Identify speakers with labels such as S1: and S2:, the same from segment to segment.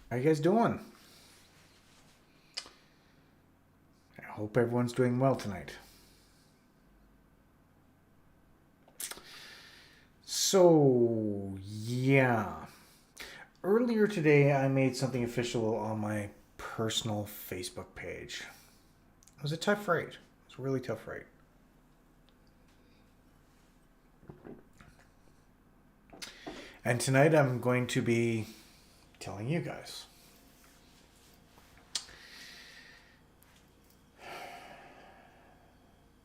S1: How you guys doing? I hope everyone's doing well tonight. So, yeah. Earlier today, I made something official on my personal Facebook page. It was a tough ride. It was a really tough ride. And tonight, I'm going to be telling you guys.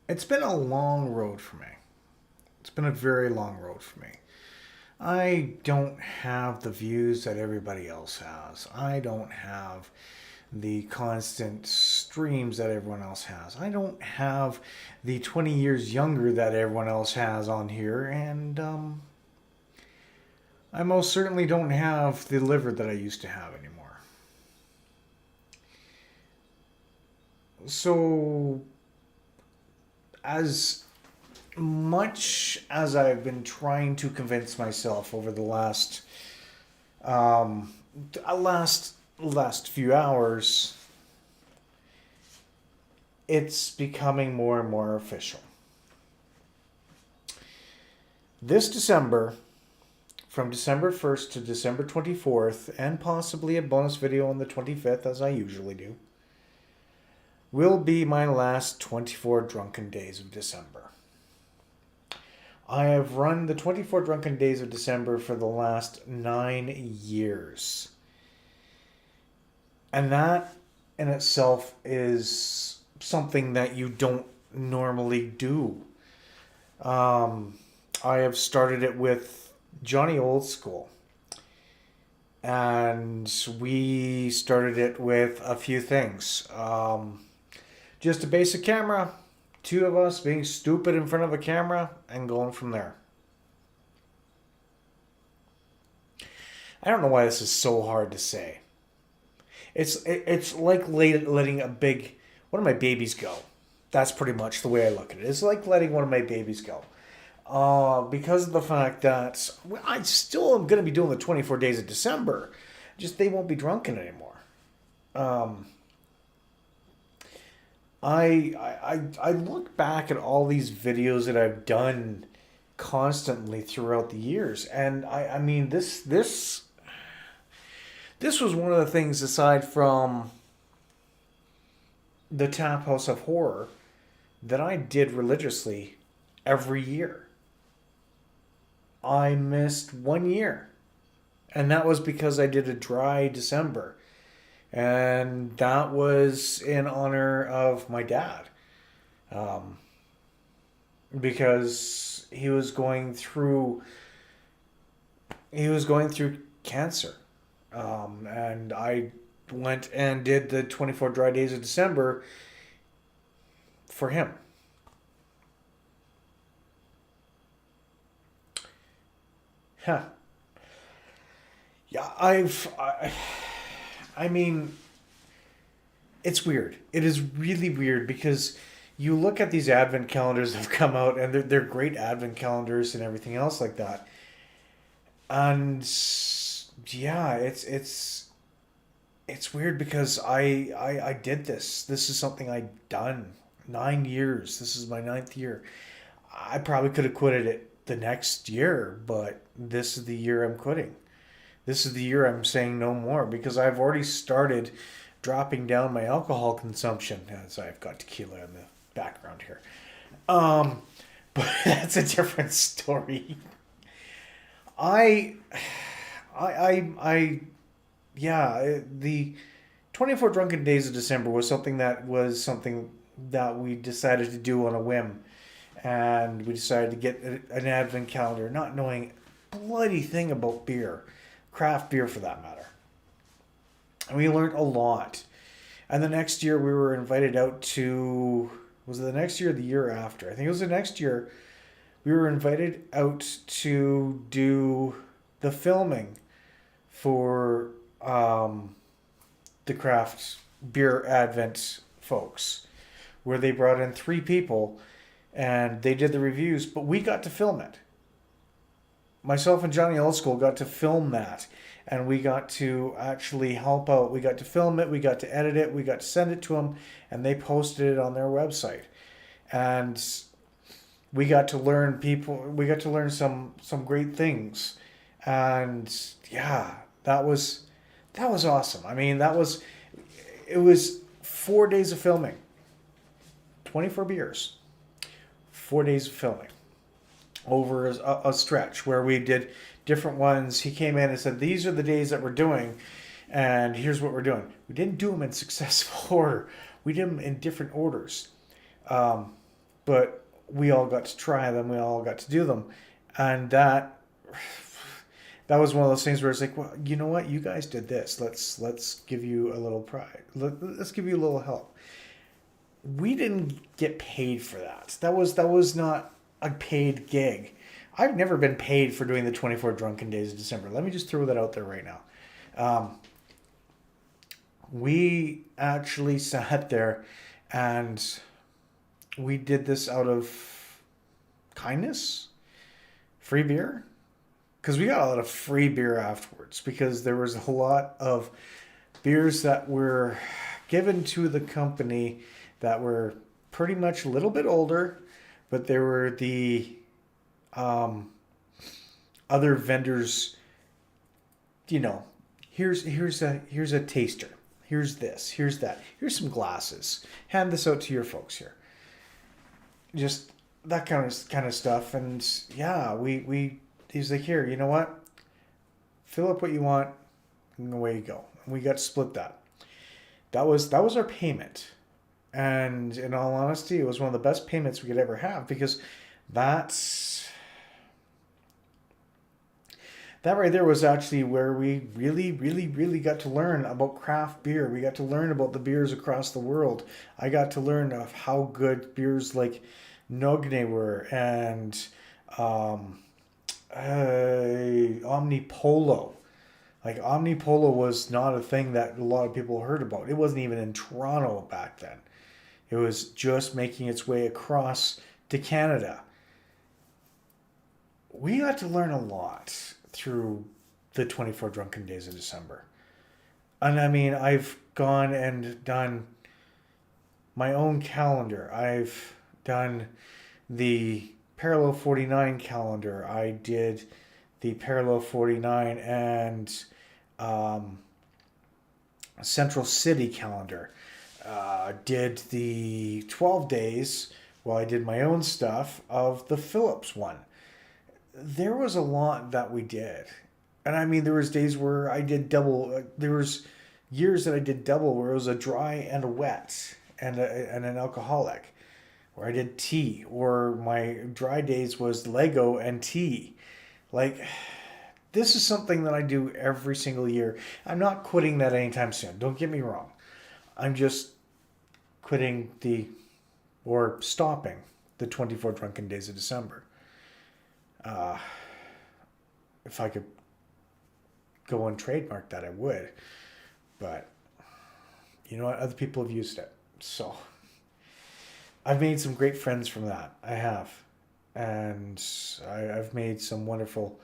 S1: It's been a long road for me. It's been a very long road for me. I don't have the views that everybody else has. I don't have the constant streams that everyone else has. I don't have the 20 years younger that everyone else has on here. And I most certainly don't have the liver that I used to have anymore. So, as much as I've been trying to convince myself over the um, last few hours, it's becoming more and more official. This December, from December 1st to December 24th, and possibly a bonus video on the 25th, as I usually do, will be my last 24 Drunken Days of December. I have run the 24 Drunken Days of December for the last 9 years. And that in itself is something that you don't normally do. I have started it with Johnny Old School. And we started it with a few things. Just a basic camera, two of us being stupid in front of a camera, and going from there. I don't know why this is so hard to say. It's like letting a big one of my babies go. That's pretty much the way I look at it. It's like letting one of my babies go. Because of the fact that I still am going to be doing the 24 days of December. Just they won't be drunken anymore. Um, I look back at all these videos that I've done constantly throughout the years, and I mean this was one of the things aside from the Tap House of Horror that I did religiously every year. I missed 1 year, and that was because I did a dry December, and that was in honor of my dad, um, because he was going through cancer, and I went and did the 24 dry days of December for him. Huh. Yeah, I mean, it's weird. It is really weird because you look at these advent calendars that have come out, and they're great advent calendars and everything else like that. And yeah, it's weird because I did this. This is something I done 9 years. This is my ninth year. I probably could have quitted it the next year, but this is the year I'm quitting. This is the year I'm saying no more because I've already started dropping down my alcohol consumption. As I've got tequila in the background here. Um, but that's a different story. I, I, yeah, the 24 Drunken Days of December was something that we decided to do on a whim. And we decided to get an advent calendar, not knowing a bloody thing about beer, craft beer for that matter. And we learned a lot. And the next year we were invited out to, was it the next year or the year after? I think it was the next year. We were invited out to do the filming for the craft beer advent folks, where they brought in three people and they did the reviews, but we got to film it. Myself and Johnny Old School got to film that, and we got to actually help out. We got to film it, we got to edit it, we got to send it to them, and they posted it on their website. And we got to learn we got to learn some great things. And yeah, that was awesome. I mean, it was 4 days of filming, 24 beers, 4 days of filming over a stretch where we did different ones. He came in and said, these are the days that we're doing, and here's what we're doing. We didn't do them in successive order. We did them in different orders. But we all got to try them. We all got to do them. And that was one of those things where it's like, well, you know what? You guys did this. Let's give you a little pride. Let's give you a little help. We didn't get paid for that. That was not a paid gig. I've never been paid for doing the 24 Drunken Days of December. Let me just throw that out there right now. We actually sat there and we did this out of kindness, free beer, because we got a lot of free beer afterwards, because there was a lot of beers that were given to the company that were pretty much a little bit older, but they were the other vendors, here's a taster, here's this, here's that, here's some glasses, hand this out to your folks here, just that kind of stuff. And yeah, he's like, here, you know what, fill up what you want, and away you go. And we got to split that. That was our payment. And in all honesty, it was one of the best payments we could ever have, because that right there was actually where we really, really, really got to learn about craft beer. We got to learn about the beers across the world. I got to learn of how good beers like Nogne were, and Omnipolo. Like, Omnipolo was not a thing that a lot of people heard about. It wasn't even in Toronto back then. It was just making its way across to Canada. We got to learn a lot through the 24 Drunken Days of December. And I mean, I've gone and done my own calendar. I've done the Parallel 49 calendar. I did the Parallel 49 and Central City calendar. Did the 12 days, well, I did my own stuff of the Phillips one. There was a lot that we did. And I mean, there was days where I did double. There was years that I did double, where it was a dry and a wet and an alcoholic, where I did tea, or my dry days was Lego and tea. Like, this is something that I do every single year. I'm not quitting that anytime soon. Don't get me wrong. I'm just quitting or stopping the 24 Drunken Days of December. If I could go and trademark that, I would. But you know what? Other people have used it. So I've made some great friends from that. I have. And I've made some wonderful,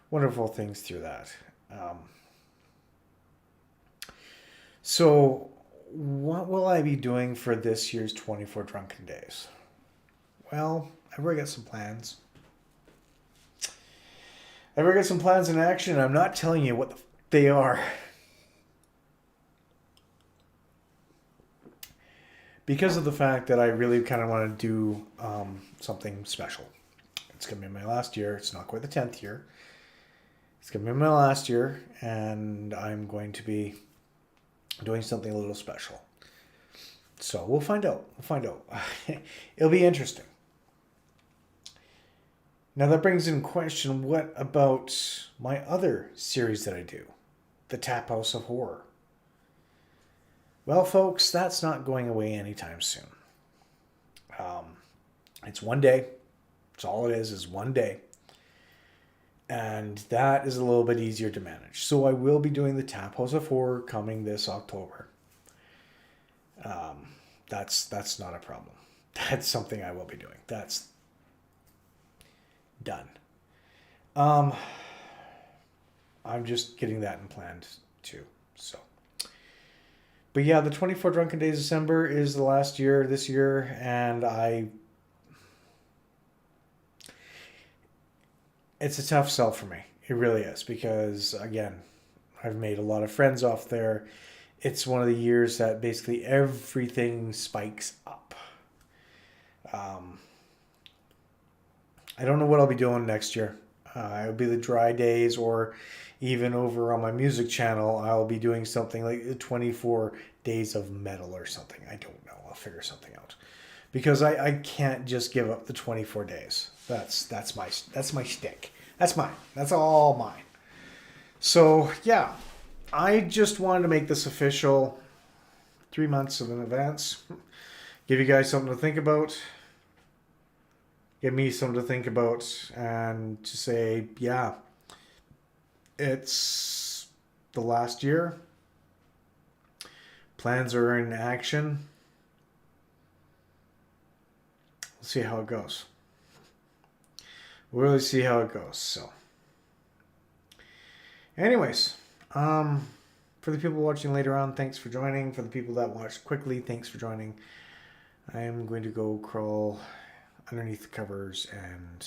S1: wonderful things through that. So what will I be doing for this year's 24 Drunken Days? Well, I've already got some plans. I've already got some plans in action. I'm not telling you what they are, because of the fact that I really kind of want to do something special. It's going to be my last year. It's not quite the 10th year. It's going to be my last year, and I'm going to be doing something a little special. So we'll find out. It'll be interesting. Now that brings in question, what about my other series that I do? The Tap House of Horror. Well, folks, that's not going away anytime soon. It's one day. It's all it is one day. And that is a little bit easier to manage. So I will be doing the Tap House of Horror coming this October. That's not a problem. That's something I will be doing. That's done. I'm just getting that in planned too. So, but yeah, the 24 Drunken Days of December is the last year this year, and it's a tough sell for me. It really is, because again, I've made a lot of friends off there. It's one of the years that basically everything spikes up. Um, I don't know what I'll be doing next year. It'll be the dry days, or even over on my music channel, I'll be doing something like 24 days of metal or something. I don't know. I'll figure something out, because I can't just give up the 24 days. That's my shtick. That's mine. That's all mine. So yeah, I just wanted to make this official 3 months in advance. Give you guys something to think about. Give me something to think about, and to say, yeah, it's the last year. Plans are in action. We'll see how it goes. We'll really see how it goes. So, anyways, for the people watching later on, thanks for joining. For the people that watched quickly, thanks for joining. I am going to go crawl underneath the covers and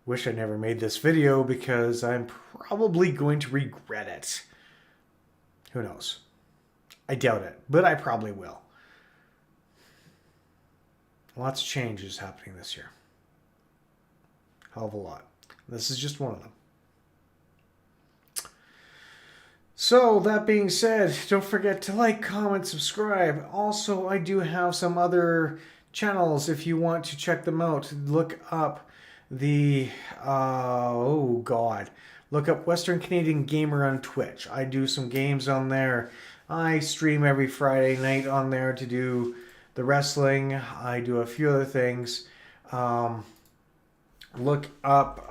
S1: wish I never made this video, because I'm probably going to regret it. Who knows? I doubt it, but I probably will. Lots of changes happening this year. Hell of a lot. This is just one of them. So, that being said, don't forget to like, comment, subscribe. Also, I do have some other channels if you want to check them out. Look up the look up Western Canadian Gamer on Twitch. I do some games on there. I stream every Friday night on there to do the wrestling. I do a few other things. Look up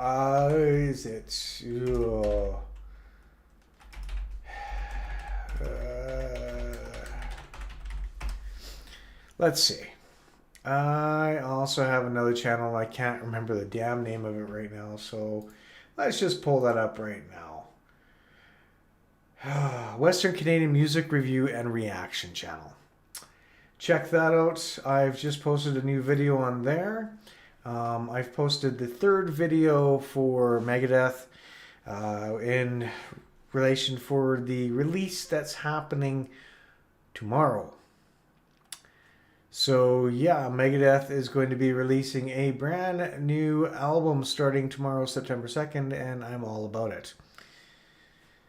S1: let's see. I also have another channel. I can't remember the damn name of it right now, so let's just pull that up right now. Western Canadian Music Review and Reaction Channel. Check that out. I've just posted a new video on there. I've posted the third video for Megadeth in relation for the release that's happening tomorrow. So yeah, Megadeth is going to be releasing a brand new album starting tomorrow, September 2nd, and I'm all about it.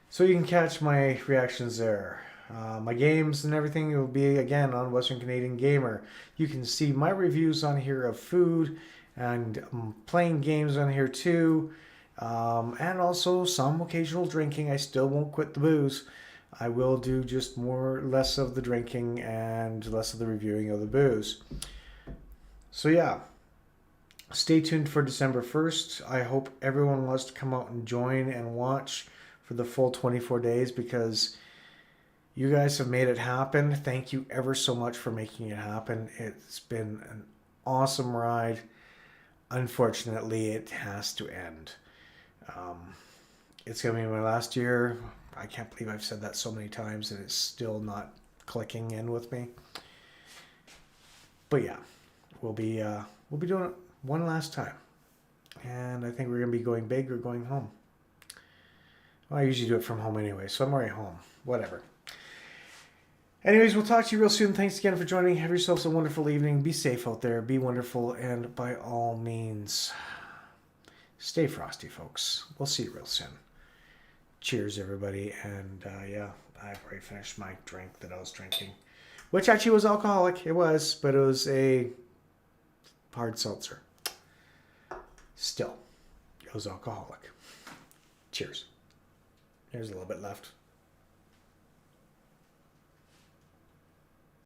S1: So you can catch my reactions there. My games and everything will be, again, on Western Canadian Gamer. You can see my reviews on here of food, and playing games on here too. And also some occasional drinking. I still won't quit the booze. I will do just less of the drinking and less of the reviewing of the booze. So yeah, stay tuned for December 1st. I hope everyone wants to come out and join and watch for the full 24 days, because you guys have made it happen. Thank you ever so much for making it happen. It's been an awesome ride. Unfortunately, it has to end. It's going to be my last year. I can't believe I've said that so many times and it's still not clicking in with me. But yeah, we'll be doing it one last time. And I think we're going to be going big or going home. Well, I usually do it from home anyway, so I'm already home. Whatever. Anyways, we'll talk to you real soon. Thanks again for joining. Have yourselves a wonderful evening. Be safe out there. Be wonderful. And by all means, stay frosty, folks. We'll see you real soon. Cheers, everybody. And yeah, I've already finished my drink that I was drinking, which actually was alcoholic. It was, but it was a hard seltzer. Still, it was alcoholic. Cheers. There's a little bit left.